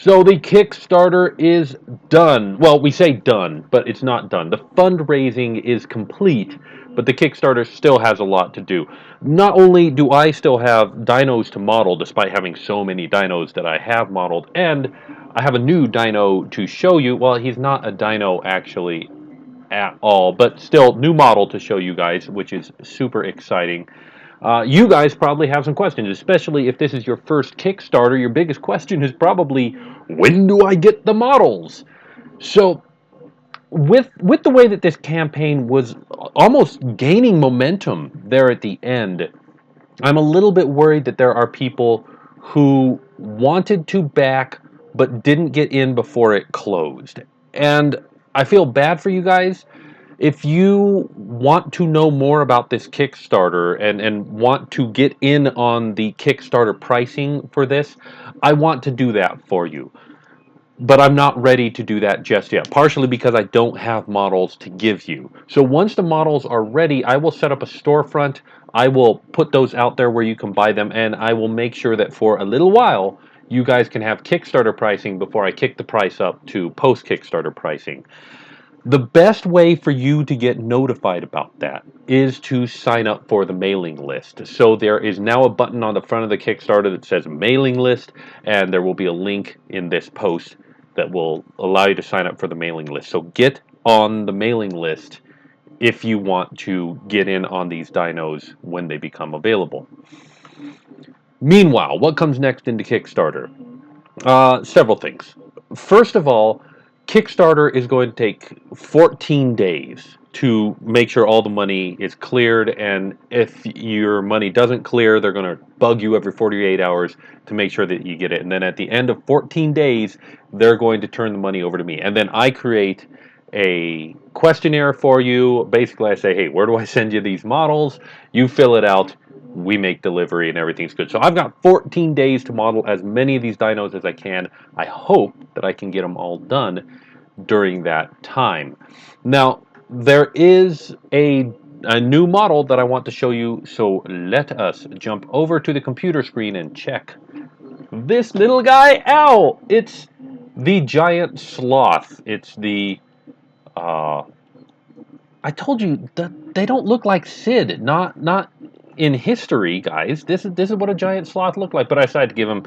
So the Kickstarter is done. Well, we say done, but it's not done. The fundraising is complete, but the Kickstarter still has a lot to do. Not only do I still have dinos to model, despite having so many dinos that I have modeled, and I have a new dino to show you. Well, he's not a dino actually at all, but still, new model to show you guys, which is super exciting. You guys probably have some questions, especially if this is your first Kickstarter. Your biggest question is probably, when do I get the models? So, with the way that this campaign was almost gaining momentum there at the end, I'm a little bit worried that there are people who wanted to back but didn't get in before it closed. And I feel bad for you guys. If you want to know more about this Kickstarter and want to get in on the Kickstarter pricing for this, I want to do that for you. But I'm not ready to do that just yet, partially because I don't have models to give you. So once the models are ready, I will set up a storefront. I will put those out there where you can buy them, and I will make sure that for a little while, you guys can have Kickstarter pricing before I kick the price up to post Kickstarter pricing. The best way for you to get notified about that is to sign up for the mailing list. So there is now a button on the front of the Kickstarter that says mailing list, and there will be a link in this post that will allow you to sign up for the mailing list. So get on the mailing list if you want to get in on these dinos when they become available. Meanwhile, what comes next into Kickstarter? Several things. First of all, Kickstarter is going to take 14 days to make sure all the money is cleared, and if your money doesn't clear, they're going to bug you every 48 hours to make sure that you get it. And then at the end of 14 days, they're going to turn the money over to me. And then I create a questionnaire for you. Basically, I say, hey, where do I send you these models? You fill it out, we make delivery, and everything's good. So I've got 14 days to model as many of these dinos as I can. I hope that I can get them all done during that time. Now, there is a new model that I want to show you, so let us jump over to the computer screen and check this little guy out. It's the giant sloth. It's the uh, I told you that they don't look like Sid. Not in history, guys. This is what a giant sloth looked like. But I decided to give them,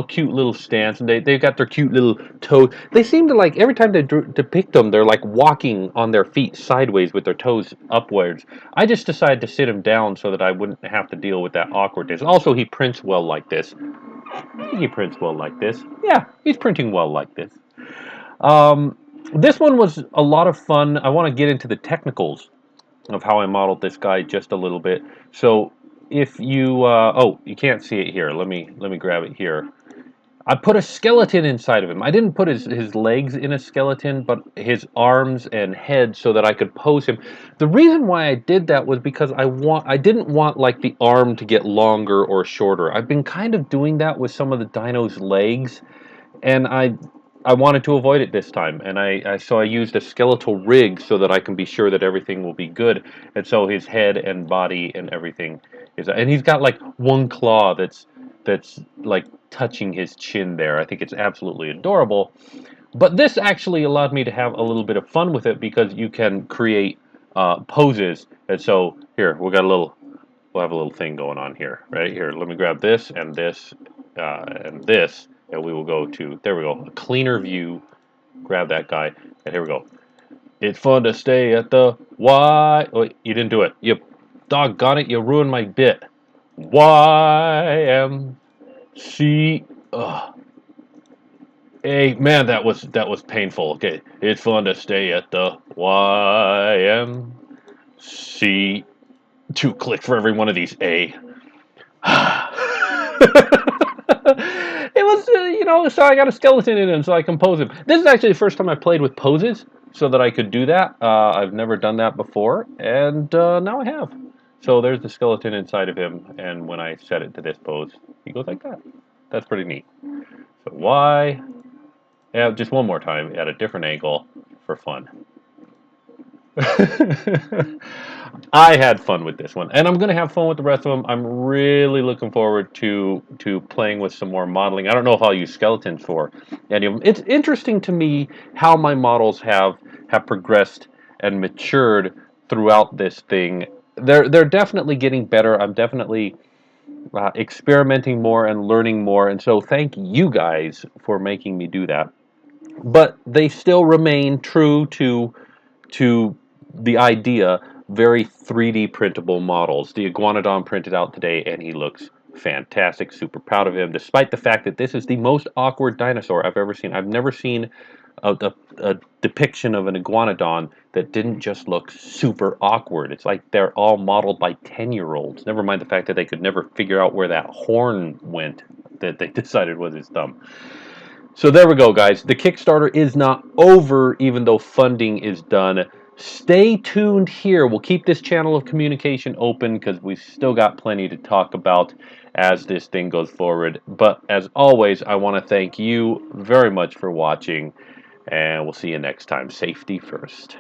cute little stance, and they've got their cute little toes. They seem to like every time they depict them, they're like walking on their feet sideways with their toes upwards. I just decided to sit him down so that I wouldn't have to deal with that awkwardness. Also, he prints well like this. I think he prints well like this. Yeah, he's printing well like this. Um, this one was a lot of fun. I want to get into the technicals of how I modeled this guy just a little bit. So if you oh, you can't see it here. Let me grab it here. I put a skeleton inside of him. I didn't put his legs in a skeleton, but his arms and head so that I could pose him. The reason why I did that was because I didn't want like the arm to get longer or shorter. I've been kind of doing that with some of the dino's legs, and I wanted to avoid it this time, and so I used a skeletal rig so that I can be sure that everything will be good. And so his head and body and everything is, and he's got like one claw that's like touching his chin there. I think it's absolutely adorable. But this actually allowed me to have a little bit of fun with it because you can create poses. And so here we'll have a little thing going on here, right here. Let me grab this and this and this, and we will go to, there we go, a cleaner view. Grab that guy, and here we go. It's fun to stay at the Y. Oh, you didn't do it. You doggone it! You ruined my bit. YMC. Ugh. Hey man, that was painful. Okay, it's fun to stay at the YMC. Two clicks for every one of these. A. It was, so I got a skeleton in him so I can pose him. This is actually the first time I played with poses so that I could do that. I've never done that before, and now I have. So there's the skeleton inside of him, and when I set it to this pose, he goes like that. That's pretty neat. So yeah, just one more time at a different angle for fun. I had fun with this one, and I'm going to have fun with the rest of them. I'm really looking forward to playing with some more modeling. I don't know if I'll use skeletons for any of them. It's interesting to me how my models have progressed and matured throughout this thing. They're definitely getting better. I'm definitely experimenting more and learning more, and so thank you guys for making me do that. But they still remain true to the idea, very 3D printable models. The iguanodon printed out today, and he looks fantastic. Super proud of him, despite the fact that this is the most awkward dinosaur I've ever seen. I've never seen a depiction of an iguanodon that didn't just look super awkward. It's like they're all modeled by 10-year-olds. Never mind the fact that they could never figure out where that horn went that they decided was his thumb. So there we go, guys. The Kickstarter is not over, even though funding is done. Stay tuned here. We'll keep this channel of communication open because we've still got plenty to talk about as this thing goes forward. But as always, I want to thank you very much for watching, and we'll see you next time. Safety first.